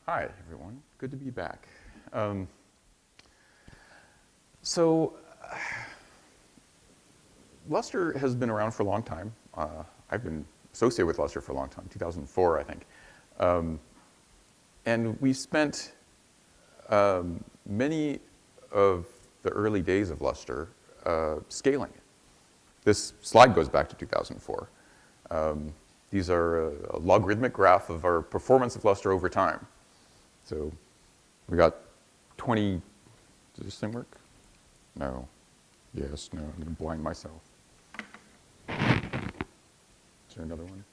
Hi, everyone. Good to be back. So, Lustre has been around for a long time. I've been associated with Lustre for a long time, 2004, I think. And we spent many of the early days of Lustre scaling it. This slide goes back to 2004. These are a logarithmic graph of our performance of Lustre over time. So we got 20, does this thing work? No. Yes, no, I'm going to blind myself. Is there another one?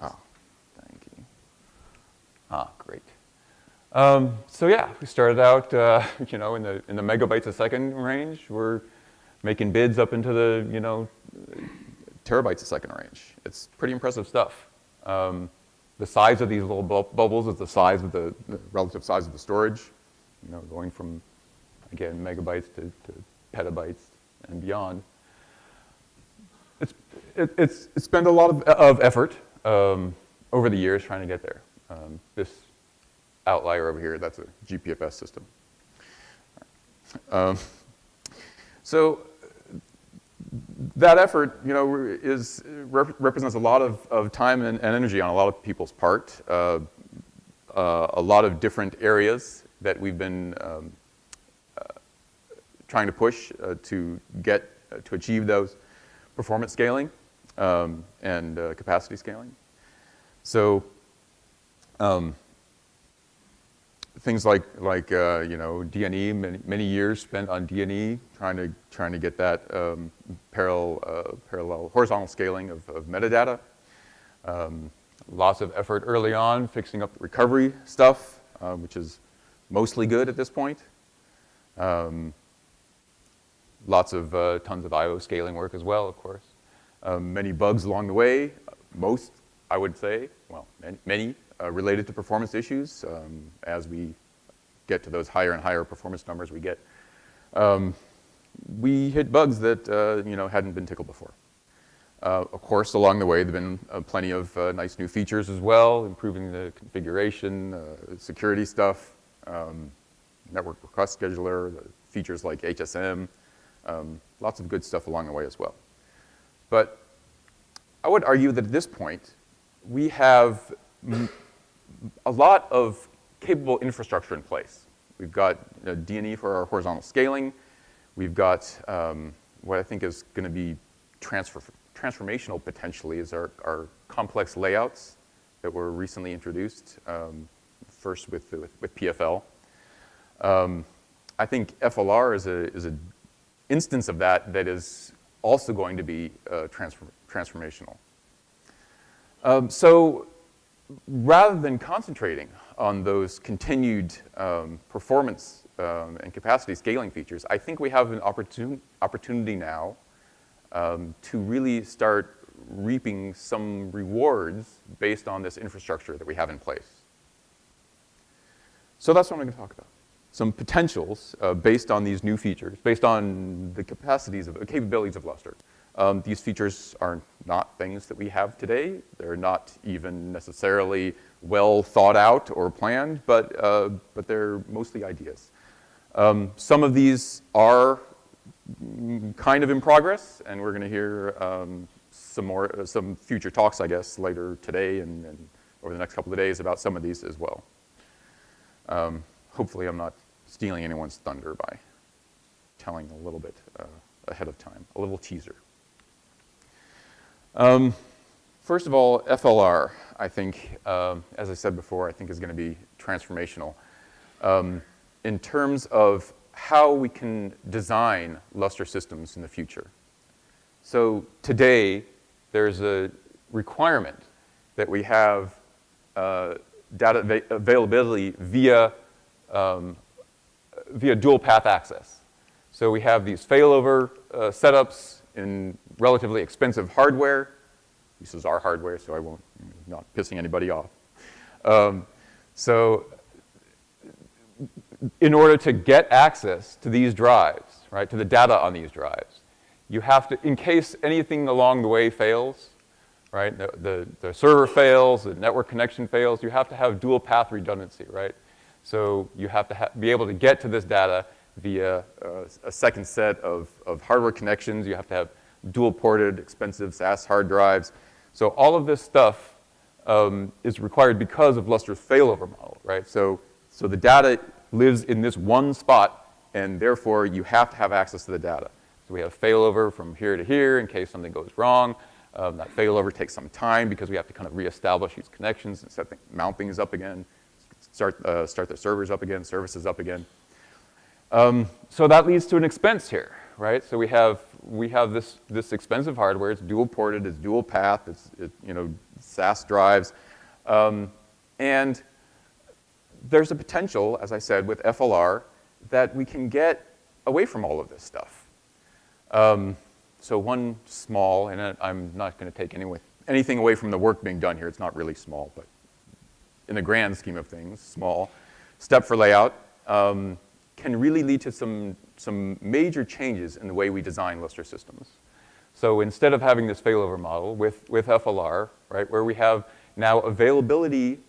Ah, thank you. Ah, great. So yeah, we started out, in the megabytes a second range. We're making bids up into the, terabytes a second range. It's pretty impressive stuff. The size of these little bubbles is the size of the relative size of the storage, going from, again, megabytes to petabytes and beyond. It's spent a lot of effort over the years trying to get there. This outlier over here, that's a GPFS system. So that effort, represents a lot of time and energy on a lot of people's part. A lot of different areas that we've been trying to push to achieve those performance scaling and capacity scaling. So things like D&E, many years spent on D&E trying to get that parallel horizontal scaling of metadata. Lots of effort early on fixing up the recovery stuff, which is mostly good at this point. Lots of tons of I/O scaling work as well, of course. Many bugs along the way. Most, I would say, well, many related to performance issues. As we get to those higher and higher performance numbers we get, we hit bugs that hadn't been tickled before. Of course, along the way, there have been plenty of nice new features as well, improving the configuration, security stuff, network request scheduler, the features like HSM, lots of good stuff along the way as well. But I would argue that at this point, we have a lot of capable infrastructure in place. We've got D&E for our horizontal scaling. We've got what I think is going to be transformational potentially is our complex layouts that were recently introduced, first with PFL. I think FLR is an instance of that is also going to be transformational. So rather than concentrating on those continued performance and capacity scaling features, I think we have an opportunity now to really start reaping some rewards based on this infrastructure that we have in place. So that's what I'm going to talk about. Some potentials based on these new features, based on the capabilities of Lustre. These features are not things that we have today. They're not even necessarily well thought out or planned, but they're mostly ideas. Some of these are kind of in progress, and we're going to hear some future talks, I guess, later today and over the next couple of days about some of these as well. Hopefully I'm not stealing anyone's thunder by telling a little bit ahead of time, a little teaser. First of all, FLR, I think, as I said before, I think is going to be transformational in terms of how we can design Lustre systems in the future. So today, there's a requirement that we have data availability via dual path access. So we have these failover setups in relatively expensive hardware. This is our hardware, so I'm not pissing anybody off. So in order to get access to these drives, right, to the data on these drives, you have to, in case anything along the way fails, right? The server fails, the network connection fails. You have to have dual path redundancy, right? So you have to be able to get to this data via a second set of hardware connections. You have to have dual ported, expensive SAS hard drives. So all of this stuff is required because of Lustre's failover model, right? So the data lives in this one spot, and therefore you have to have access to the data. So we have failover from here to here in case something goes wrong. That failover takes some time because we have to kind of reestablish these connections and mount things up again, start the servers up again, services up again. So that leads to an expense here, right? So we have this expensive hardware. It's dual ported. It's dual path. It's SAS drives, and there's a potential, as I said, with FLR that we can get away from all of this stuff. So one small, and I'm not going to take anything away from the work being done here. It's not really small, but in the grand scheme of things, small step for layout can really lead to some major changes in the way we design Lustre systems. So instead of having this failover model with FLR, right, where we have now availability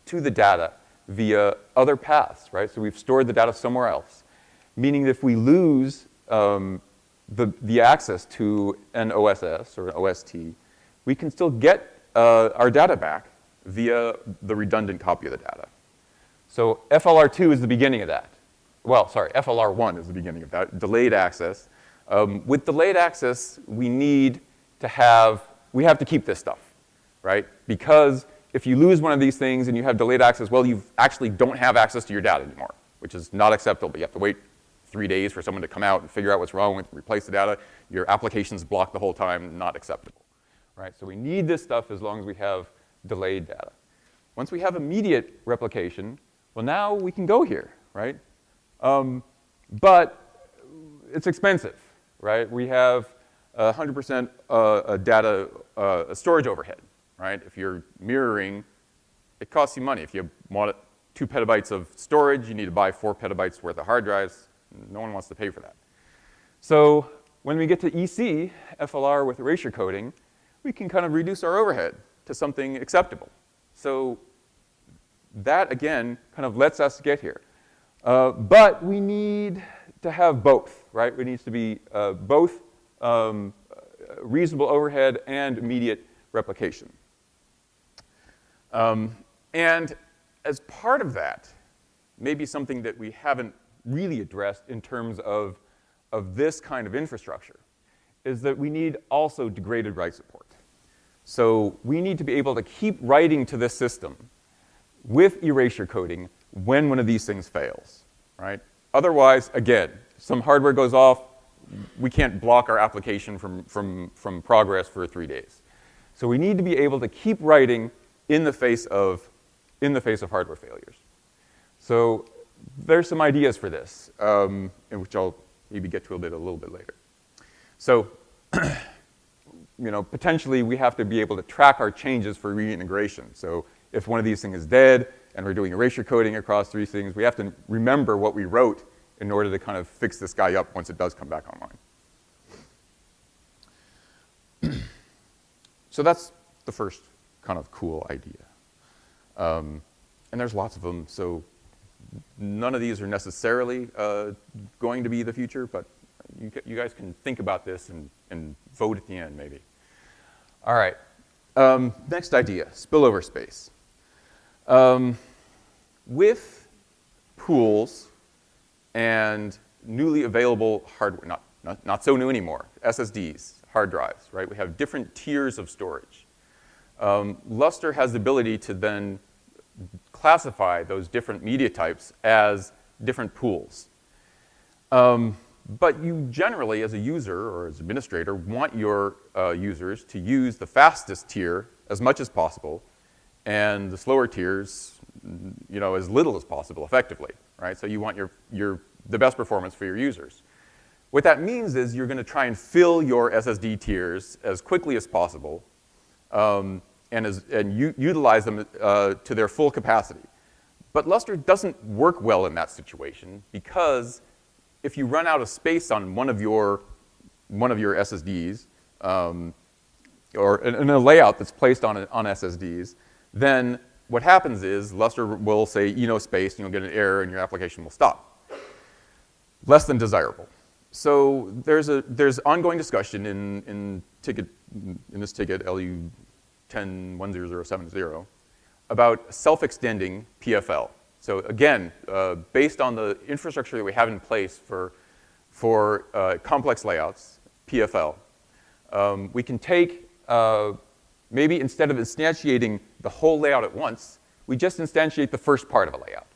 to the data via other paths, right? So we've stored the data somewhere else, meaning that if we lose the access to an OSS or an OST, we can still get our data back via the redundant copy of the data. So FLR2 is the beginning of that. Well, sorry, FLR1 is the beginning of that, delayed access. With delayed access, we have to keep this stuff, right? Because if you lose one of these things and you have delayed access, well, you actually don't have access to your data anymore, which is not acceptable. You have to wait 3 days for someone to come out and figure out what's wrong with replace the data. Your application's blocked the whole time, not acceptable, right? So we need this stuff as long as we have delayed data. Once we have immediate replication, well, now we can go here, right? But it's expensive, right? We have 100% data storage overhead, right? If you're mirroring, it costs you money. If you want 2 petabytes of storage, you need to buy 4 petabytes worth of hard drives. No one wants to pay for that. So when we get to EC, FLR with erasure coding, we can kind of reduce our overhead to something acceptable. So that, again, kind of lets us get here. But we need to have both, right? It needs to be both reasonable overhead and immediate replication. And as part of that, maybe something that we haven't really addressed in terms of this kind of infrastructure is that we need also degraded write support. So we need to be able to keep writing to this system with erasure coding when one of these things fails, right? Otherwise, again, some hardware goes off, we can't block our application from progress for 3 days. So we need to be able to keep writing in the face of hardware failures. So there's some ideas for this, in which I'll maybe get to a little bit later. So, potentially we have to be able to track our changes for reintegration. So if one of these things is dead and we're doing erasure coding across 3 things, we have to remember what we wrote in order to kind of fix this guy up once it does come back online. So that's the first kind of cool idea. And there's lots of them, so none of these are necessarily going to be the future, but you guys can think about this and vote at the end, maybe. All right. Next idea, spillover space. With pools and newly available hardware, not so new anymore, SSDs, hard drives, right? We have different tiers of storage. Lustre has the ability to then classify those different media types as different pools. But you generally, as a user or as administrator, want your users to use the fastest tier as much as possible and the slower tiers, as little as possible effectively, right? So you want the best performance for your users. What that means is you're going to try and fill your SSD tiers as quickly as possible and utilize them to their full capacity. But Lustre doesn't work well in that situation because if you run out of space on one of your SSDs, or in a layout that's placed on SSDs, then what happens is Lustre will say no space, and you'll get an error, and your application will stop. Less than desirable. So there's ongoing discussion in this ticket LU 10.10070 about self-extending PFL. So again, based on the infrastructure that we have in place for complex layouts, PFL, we can take, maybe instead of instantiating the whole layout at once, we just instantiate the first part of a layout.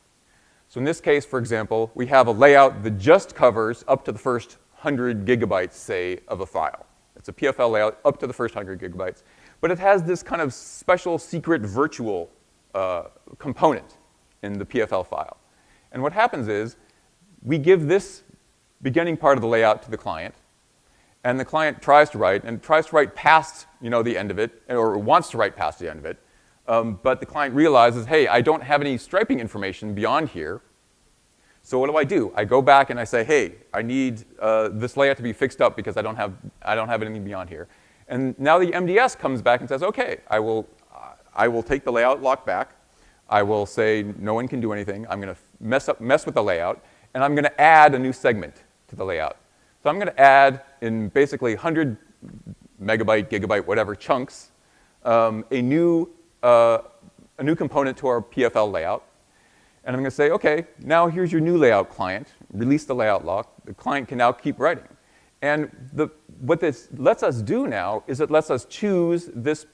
So in this case, for example, we have a layout that just covers up to the first 100 gigabytes, say, of a file. It's a PFL layout up to the first 100 gigabytes. But it has this kind of special secret virtual component in the PFL file. And what happens is we give this beginning part of the layout to the client, and the client tries to write past the end of it, or wants to write past the end of it. But the client realizes, hey, I don't have any striping information beyond here. So what do? I go back and I say, hey, I need this layout to be fixed up because I don't have anything beyond here. And now the MDS comes back and says, okay, I will take the layout lock back. I will say no one can do anything. I'm going to mess with the layout, and I'm going to add a new segment to the layout. So I'm going to add in basically 100 megabyte, gigabyte, whatever chunks, a new component to our PFL layout. And I'm going to say, okay, now here's your new layout client. Release the layout lock. The client can now keep writing. And what this lets us do now is it lets us choose this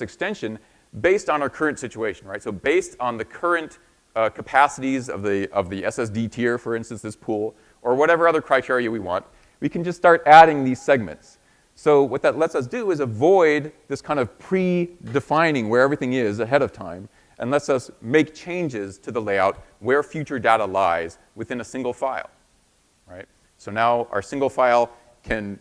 extension based on our current situation, right? So based on the current capacities of the SSD tier, for instance, this pool, or whatever other criteria we want, we can just start adding these segments. So what that lets us do is avoid this kind of pre-defining where everything is ahead of time, and lets us make changes to the layout where future data lies within a single file, right? So now our single file can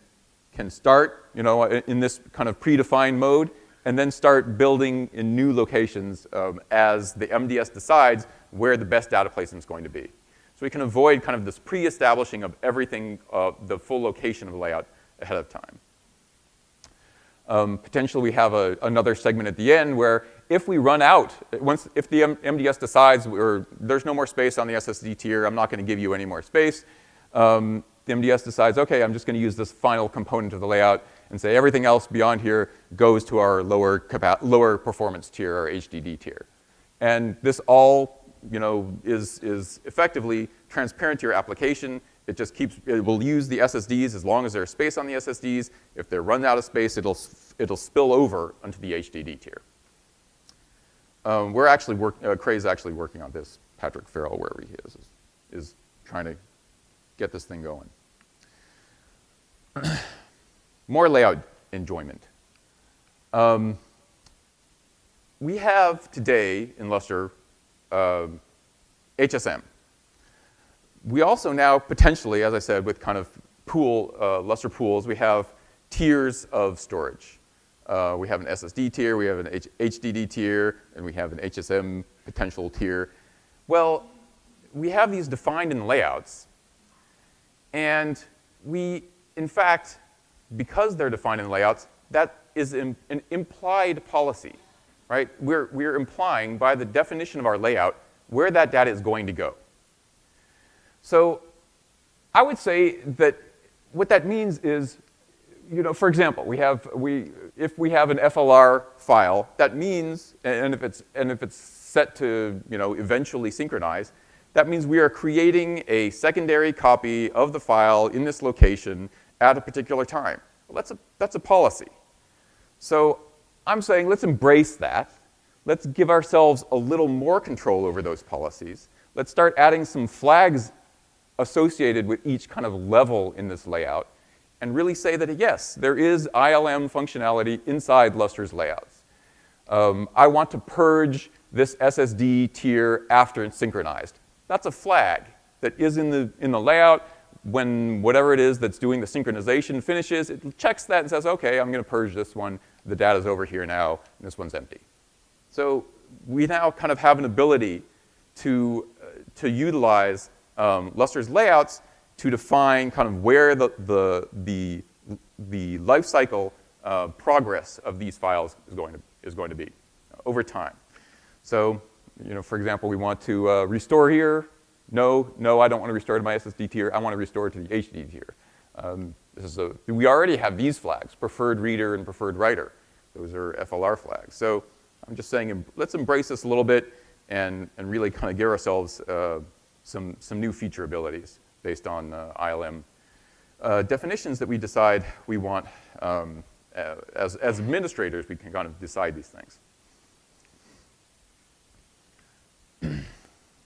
start, in this kind of predefined mode, and then start building in new locations as the MDS decides where the best data placement is going to be. So we can avoid kind of this pre-establishing of everything, the full location of the layout ahead of time. Potentially we have another segment at the end where if we run out, if the MDS decides there's no more space on the SSD tier, I'm not going to give you any more space, the MDS decides, okay, I'm just going to use this final component of the layout and say everything else beyond here goes to our lower performance tier, our HDD tier. And this all is effectively transparent to your application. It will use the SSDs as long as there's space on the SSDs. If they're run out of space, it'll spill over onto the HDD tier. Cray's actually working on this. Patrick Farrell, wherever he is trying to get this thing going. More layout enjoyment. We have today in Lustre HSM. We also now potentially, as I said, with kind of Lustre pools, we have tiers of storage. We have an SSD tier, we have an HDD tier, and we have an HSM potential tier. Well, we have these defined in layouts, and we, in fact, because they're defined in layouts, that is an implied policy, right? We're implying by the definition of our layout where that data is going to go. So I would say that what that means is, for example, if we have an FLR file, that means, and if it's set to eventually synchronize, that means we are creating a secondary copy of the file in this location at a particular time. Well, that's a policy. So I'm saying let's embrace that. Let's give ourselves a little more control over those policies. Let's start adding some flags associated with each kind of level in this layout, and really say that, yes, there is ILM functionality inside Lustre's layouts. I want to purge this SSD tier after it's synchronized. That's a flag that is in the layout. When whatever it is that's doing the synchronization finishes, it checks that and says, okay, I'm going to purge this one. The data's over here now, and this one's empty. So we now kind of have an ability to utilize Lustre's layouts to define kind of where the life cycle progress of these files is going to be over time. So, for example, we want to restore here. No, I don't want to restore to my SSD tier. I want to restore to the HD tier. We already have these flags, preferred reader and preferred writer. Those are FLR flags. So I'm just saying, let's embrace this a little bit and really kind of give ourselves some new feature abilities based on ILM definitions that we decide we want. As administrators, we can kind of decide these things.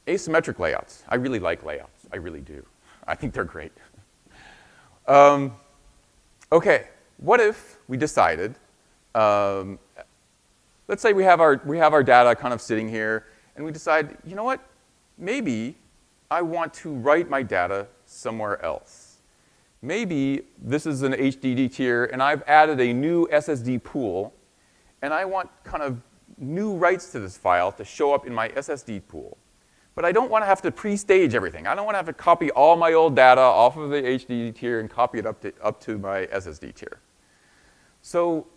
Asymmetric layouts. I really like layouts. I really do. I think they're great. Okay, what if we decided, let's say we have our data kind of sitting here, and we decide, you know what, maybe I want to write my data somewhere else. Maybe this is an HDD tier, and I've added a new SSD pool, and I want kind of new writes to this file to show up in my SSD pool. But I don't want to have to pre-stage everything. I don't want to have to copy all my old data off of the HDD tier and copy it up to my SSD tier. So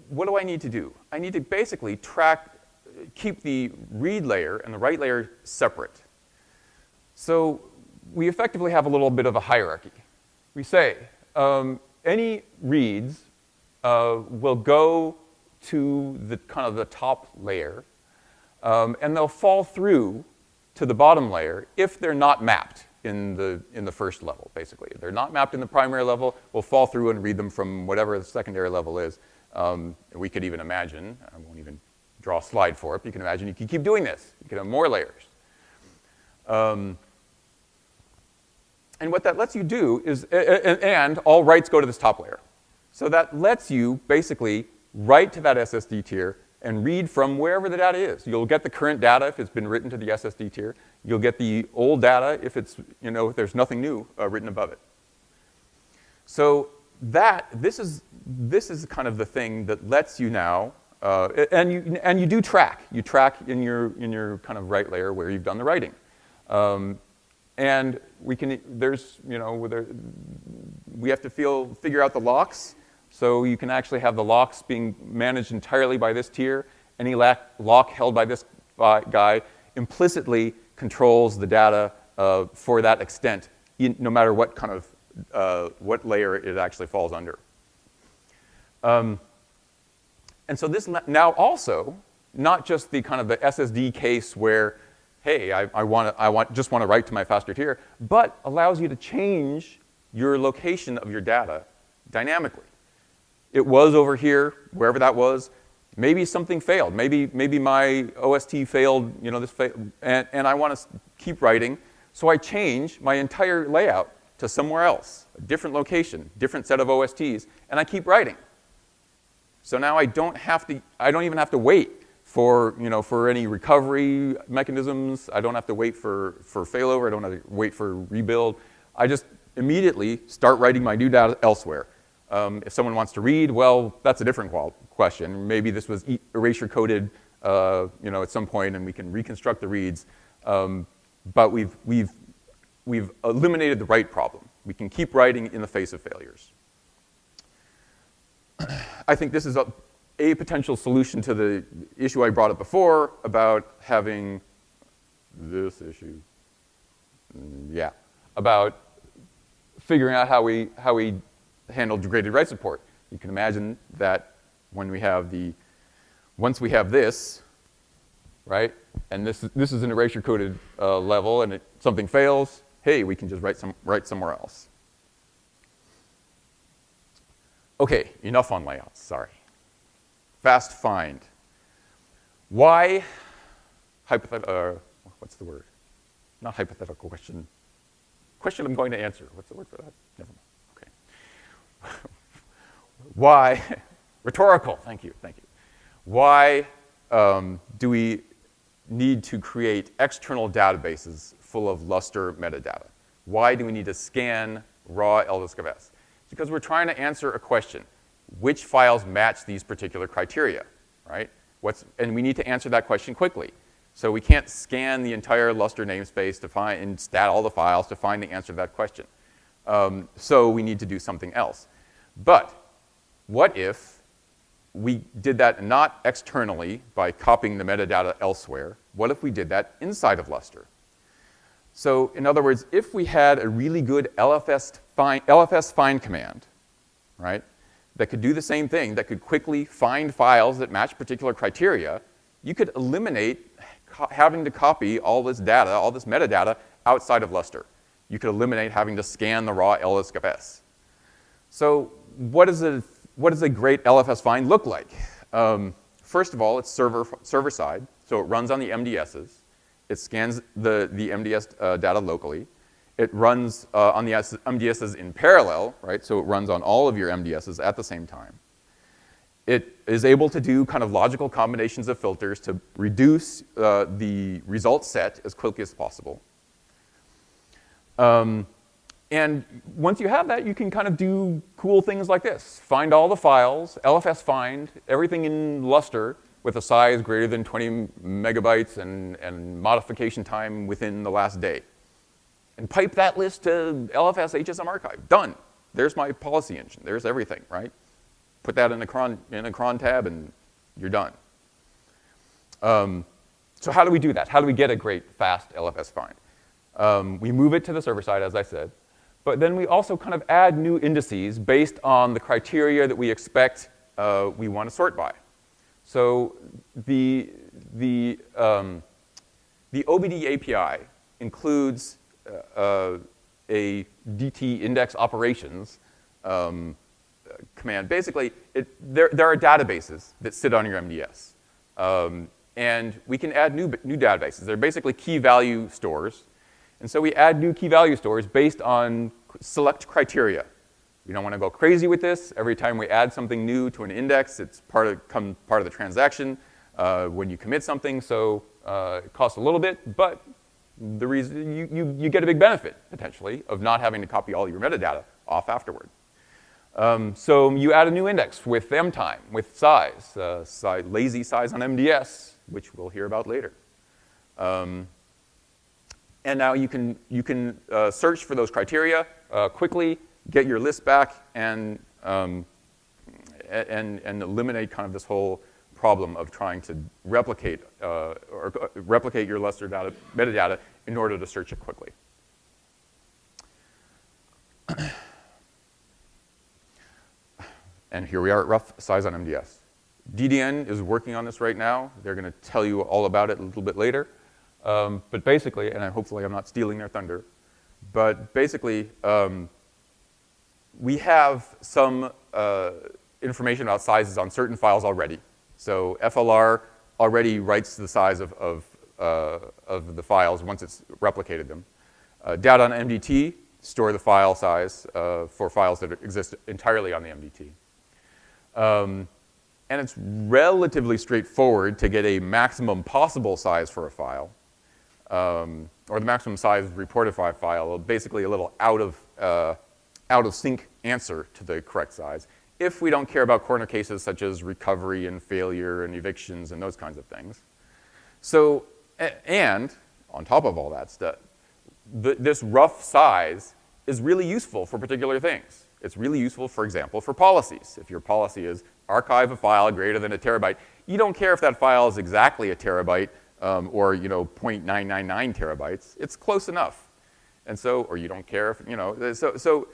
what do I need to do? I need to basically keep the read layer and the write layer separate. So we effectively have a little bit of a hierarchy. We say any reads will go to the kind of the top layer, and they'll fall through to the bottom layer if they're not mapped in the first level, basically. If they're not mapped in the primary level, we'll fall through and read them from whatever the secondary level is. We could even imagine, I won't even draw a slide for it, but you can imagine you can keep doing this. You can have more layers. And what that lets you do is, and all writes go to this top layer. So that lets you basically write to that SSD tier and read from wherever the data is. You'll get the current data if it's been written to the SSD tier. You'll get the old data if it's, if there's nothing new written above it. So this is kind of the thing that lets you now, and you do track. You track in your kind of write layer where you've done the writing. And we have to figure out the locks. So you can actually have the locks being managed entirely by this tier. Any lock held by this guy implicitly controls the data for that extent, no matter what kind of what layer it actually falls under. And so this now also, not just the kind of the SSD case where, hey, I just want to write to my faster tier, but allows you to change your location of your data dynamically. It was over here, wherever that was. Maybe something failed. Maybe my OST failed, this failed, and I want to keep writing. So I change my entire layout to somewhere else, a different location, different set of OSTs, and I keep writing. So now I don't even have to wait for any recovery mechanisms. I don't have to wait for failover. I don't have to wait for rebuild. I just immediately start writing my new data elsewhere. If someone wants to read, well, that's a different question. Maybe this was erasure coded, at some point, and we can reconstruct the reads. But we've eliminated the write problem. We can keep writing in the face of failures. I think this is a potential solution to the issue I brought up before about having this issue. Yeah, about figuring out how we handle degraded write support. You can imagine that once we have this, right, and this is an erasure coded level, and something fails, hey, we can just write somewhere else. Okay, enough on layouts, sorry. Fast find. Why what's the word? Not hypothetical question. Question I'm going to answer. What's the word for that? Never mind. Okay. Why? Rhetorical. Thank you. Why do we need to create external databases full of Lustre metadata? Why do we need to scan raw LDiskFS? Because we're trying to answer a question. Which files match these particular criteria, right? And we need to answer that question quickly. So we can't scan the entire Lustre namespace and stat all the files to find the answer to that question. So we need to do something else. But what if we did that not externally by copying the metadata elsewhere? What if we did that inside of Lustre? So in other words, if we had a really good LFS find command, right, that could do the same thing, that could quickly find files that match particular criteria, you could eliminate having to copy all this data, all this metadata outside of Lustre. You could eliminate having to scan the raw LSFS. So what does a great LFS find look like? First of all, it's server side, so it runs on the MDSs. It scans the MDS data locally. It runs on the MDSs in parallel, right? So it runs on all of your MDSs at the same time. It is able to do kind of logical combinations of filters to reduce the result set as quickly as possible. And once you have that, you can kind of do cool things like this. Find all the files, LFS find, everything in Lustre with a size greater than 20 megabytes and modification time within the last day. And pipe that list to LFS HSM archive. Done. There's my policy engine. There's everything, right? Put that in a cron tab and you're done. So how do we do that? How do we get a great, fast LFS find? We move it to the server side, as I said. But then we also kind of add new indices based on the criteria that we expect we want to sort by. So the OBD API includes a DT index operations command. Basically, there are databases that sit on your MDS. And we can add new databases. They're basically key value stores. And so we add new key value stores based on select criteria. We don't want to go crazy with this. Every time we add something new to an index, it's part of the transaction when you commit something. So it costs a little bit, but the reason you get a big benefit, potentially, of not having to copy all your metadata off afterward. So you add a new index with mtime, with size, lazy size on MDS, which we'll hear about later. And now you can search for those criteria quickly, get your list back, and eliminate kind of this whole problem of trying to replicate your Lustre metadata in order to search it quickly. And here we are at rough size on MDS. DDN is working on this right now. They're going to tell you all about it a little bit later. But basically, and hopefully I'm not stealing their thunder, but basically, we have some information about sizes on certain files already. So FLR already writes the size of the files once it's replicated them. Data on MDT store the file size for files that exist entirely on the MDT. And it's relatively straightforward to get a maximum possible size for a file. Or the maximum size reported for a file, basically a little out of sync answer to the correct size, if we don't care about corner cases such as recovery and failure and evictions and those kinds of things. So, and on top of all that stuff, this rough size is really useful for particular things. It's really useful, for example, for policies. If your policy is archive a file greater than a terabyte, you don't care if that file is exactly a terabyte, or 0.999 terabytes, it's close enough. And so, or you don't care if, so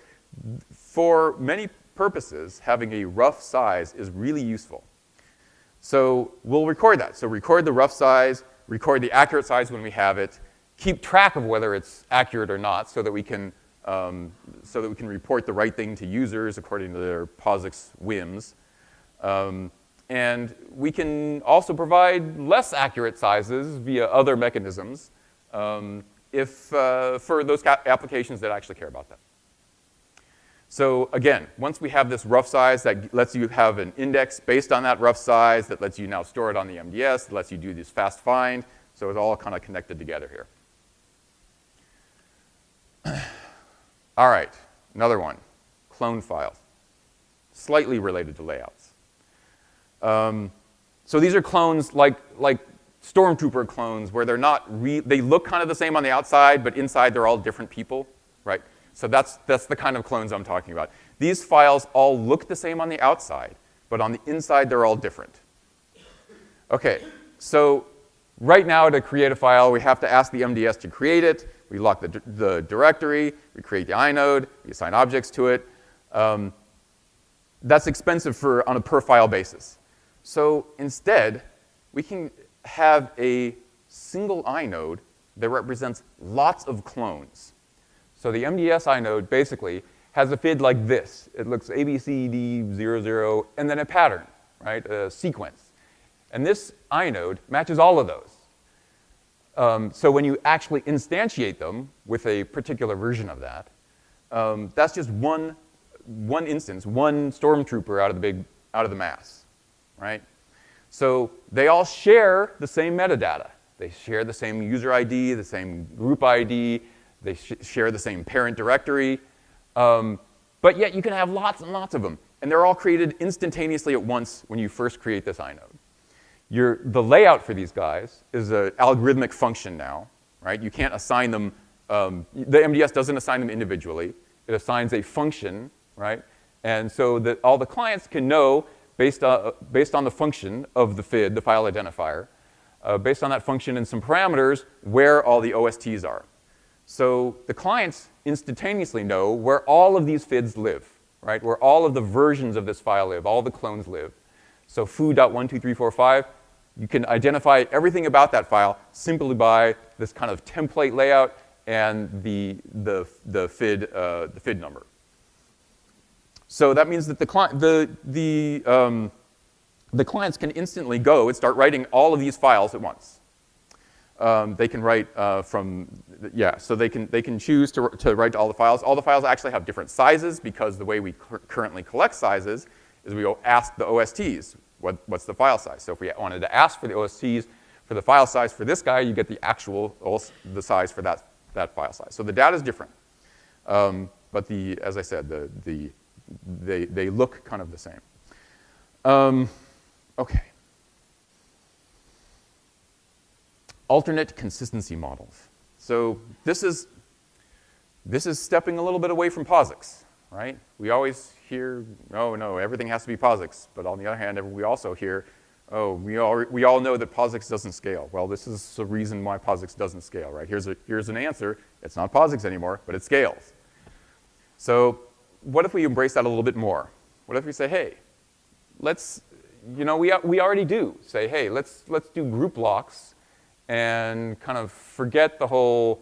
for many purposes, having a rough size is really useful. So we'll record that. So record the rough size, record the accurate size when we have it, keep track of whether it's accurate or not so that we can report the right thing to users according to their POSIX whims. And we can also provide less accurate sizes via other mechanisms for those applications that actually care about that. So again, once we have this rough size that lets you have an index based on that rough size, that lets you now store it on the MDS, that lets you do this fast find, so it's all kind of connected together here. All right, another one, clone files. Slightly related to layouts. So these are clones like Stormtrooper clones where they're not, they look kind of the same on the outside, but inside they're all different people, right? So that's the kind of clones I'm talking about. these files all look the same on the outside, but on the inside they're all different. Okay, so right now to create a file, we have to ask the MDS to create it. We lock the directory, we create the inode, we assign objects to it. That's expensive on a per file basis. So instead, we can have a single inode that represents lots of clones. So the MDS inode basically has a FID like this. It looks ABCD00 and then a pattern, right, a sequence. And this inode matches all of those. So when you actually instantiate them with a particular version of that, that's just one instance, one stormtrooper out of the mass, right? So they all share the same metadata. They share the same user ID, the same group ID. They share the same parent directory. But yet you can have lots and lots of them. And they're all created instantaneously at once when you first create this inode. The layout for these guys is an algorithmic function now, right? You can't assign them, the MDS doesn't assign them individually. It assigns a function, right? And so that all the clients can know, based on the function of the FID, the file identifier, based on that function and some parameters, where all the OSTs are. So the clients instantaneously know where all of these FIDs live, right? Where all of the versions of this file live, all the clones live. So foo.12345, you can identify everything about that file simply by this kind of template layout and the FID number. So that means that the clients can instantly go and start writing all of these files at once. They can write so they can choose to write all the files. All the files actually have different sizes because the way we currently collect sizes is we ask the OSTs, what's the file size? So if we wanted to ask for the OSTs for the file size for this guy, you get the actual, the size for that file size. So the data is different. But as I said, they look kind of the same. Okay. Alternate consistency models. So this is stepping a little bit away from POSIX, right? We always hear, oh no, everything has to be POSIX. But on the other hand, we also hear, oh, we all know that POSIX doesn't scale. Well, this is the reason why POSIX doesn't scale, right? Here's an answer. It's not POSIX anymore, but it scales. So what if we embrace that a little bit more? What if we say, hey, we already do say, hey, let's do group locks and kind of forget the whole,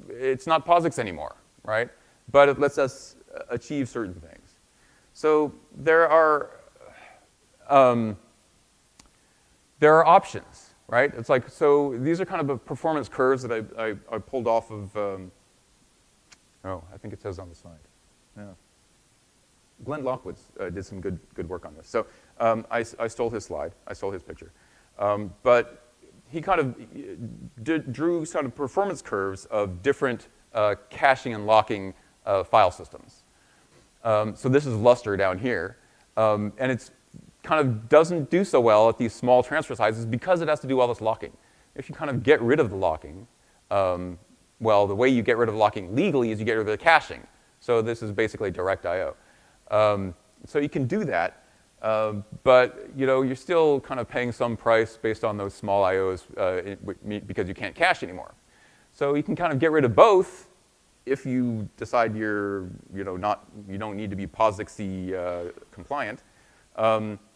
it's not POSIX anymore, right? But it lets us achieve certain things. So there are options, right? It's like, so these are kind of performance curves that I pulled off of, I think it says on the slide. Yeah. Glenn Lockwood did some good work on this. So I stole his slide. I stole his picture. But he kind of drew sort of performance curves of different caching and locking file systems. So this is Lustre down here. And it's kind of doesn't do so well at these small transfer sizes because it has to do all this locking. If you kind of get rid of the locking, well, the way you get rid of locking legally is you get rid of the caching. So this is basically direct I/O. So you can do that. But you're still kind of paying some price based on those small I/Os because you can't cache anymore. So you can kind of get rid of both if you decide you don't need to be POSIX-y compliant,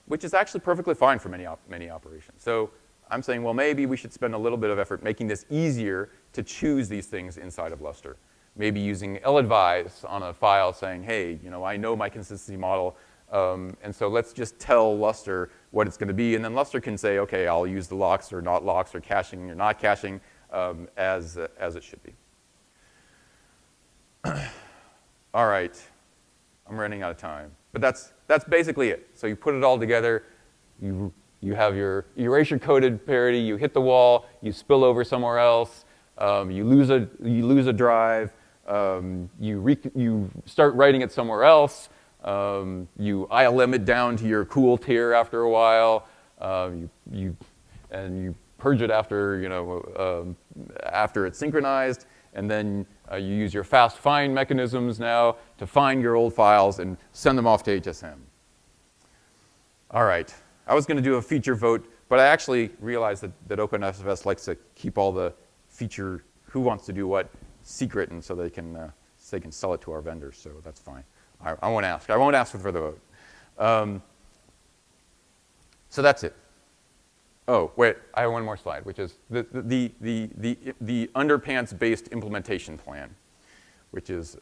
which is actually perfectly fine for many operations. So I'm saying, well, maybe we should spend a little bit of effort making this easier to choose these things inside of Lustre. Maybe using ladvise on a file saying, hey, I know my consistency model. And so let's just tell Lustre what it's going to be, and then Lustre can say, okay, I'll use the locks or not locks or caching or not caching as it should be. All right, I'm running out of time, but that's basically it. So you put it all together, you have your erasure-coded parity, you hit the wall, you spill over somewhere else, you lose a drive, you start writing it somewhere else. You ILM it down to your cool tier after a while. You purge it after after it's synchronized, and then You use your fast find mechanisms now to find your old files and send them off to HSM. All right. I was going to do a feature vote, but I actually realized that OpenSFS likes to keep all the feature, who wants to do what, secret, and so they can sell it to our vendors, so that's fine. I won't ask. I won't ask for the vote. So that's it. Oh, wait, I have one more slide, which is the underpants-based implementation plan, which is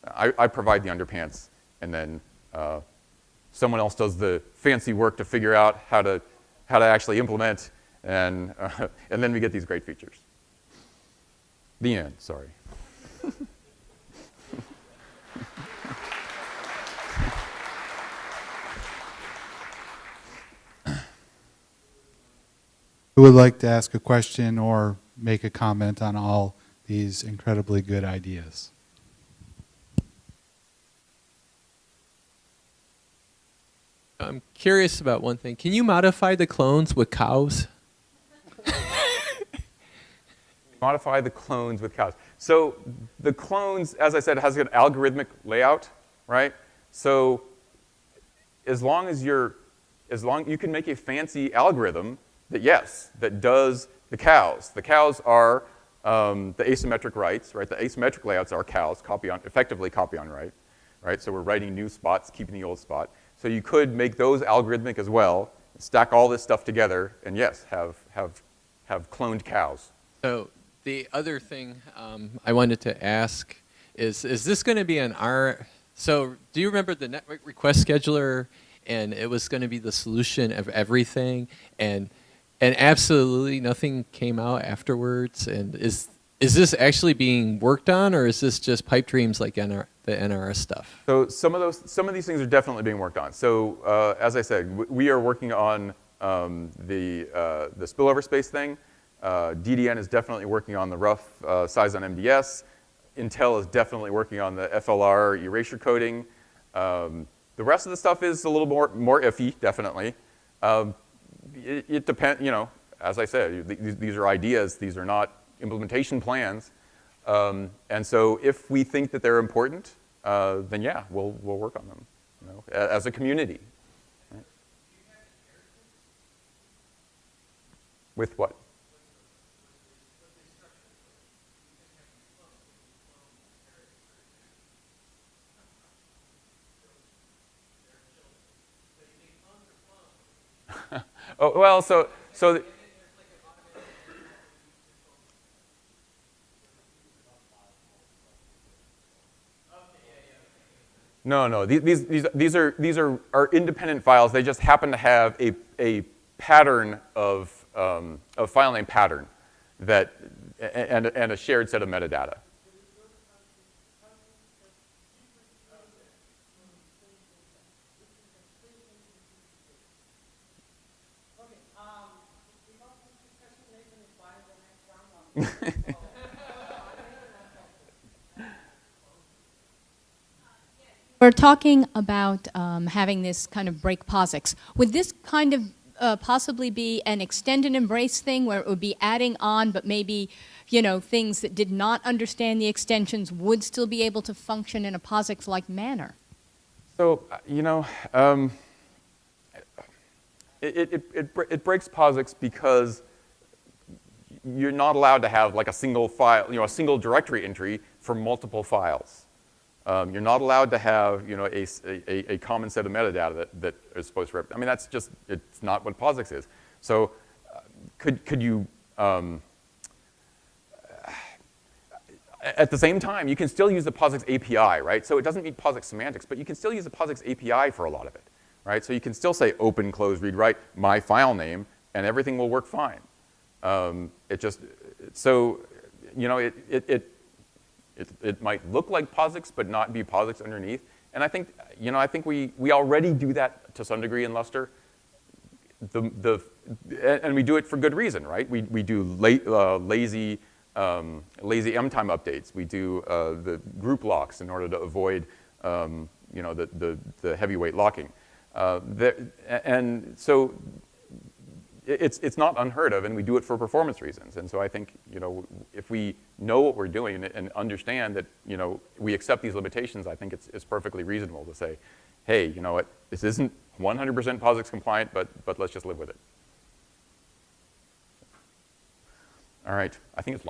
I provide the underpants, and then someone else does the fancy work to figure out how to actually implement, and then we get these great features. The end, sorry. Who would like to ask a question or make a comment on all these incredibly good ideas? I'm curious about one thing. Can you modify the clones with cows? Modify the clones with cows. So the clones, as I said, has an algorithmic layout, right? So as long you can make a fancy algorithm that, yes, that does the cows. The cows are the asymmetric writes, right? The asymmetric layouts are cows, effectively copy on write, right? So we're writing new spots, keeping the old spot. So you could make those algorithmic as well, stack all this stuff together, and yes, have cloned cows. So the other thing I wanted to ask is this going to be an R? So do you remember the network request scheduler, and it was going to be the solution of everything, and absolutely nothing came out afterwards? And is this actually being worked on, or is this just pipe dreams like the NRS stuff? So some of these things are definitely being worked on. So as I said, we are working on the spillover space thing. DDN is definitely working on the rough size on MDS. Intel is definitely working on the FLR erasure coding. The rest of the stuff is a little more iffy, definitely. It depends, as I said, these are ideas. These are not implementation plans. And so if we think that they're important, then yeah, we'll work on them, as a community. Right? With what? Oh, well, so no. These are independent files. They just happen to have a pattern of file name pattern that and a shared set of metadata. We're talking about having this kind of break POSIX. Would this kind of possibly be an extend and embrace thing where it would be adding on, but maybe, things that did not understand the extensions would still be able to function in a POSIX-like manner? So, it breaks POSIX because you're not allowed to have like a single file, a single directory entry for multiple files. You're not allowed to have, a common set of metadata that is supposed to I mean, that's just, it's not what POSIX is. So could you, at the same time, you can still use the POSIX API, right? So it doesn't meet POSIX semantics, but you can still use the POSIX API for a lot of it, right? So you can still say open, close, read, write, my file name, and everything will work fine. It might look like POSIX, but not be POSIX underneath. And I think, we already do that to some degree in Lustre. And we do it for good reason, right? We do lazy M-time updates. We do the group locks in order to avoid, the heavyweight locking. And so it's not unheard of, and we do it for performance reasons. And so I think, you know, if we know what we're doing and understand that, you know, we accept these limitations, I think it's perfectly reasonable to say, hey, you know what, this isn't 100% POSIX compliant, but let's just live with it. All right, I think it's lunch.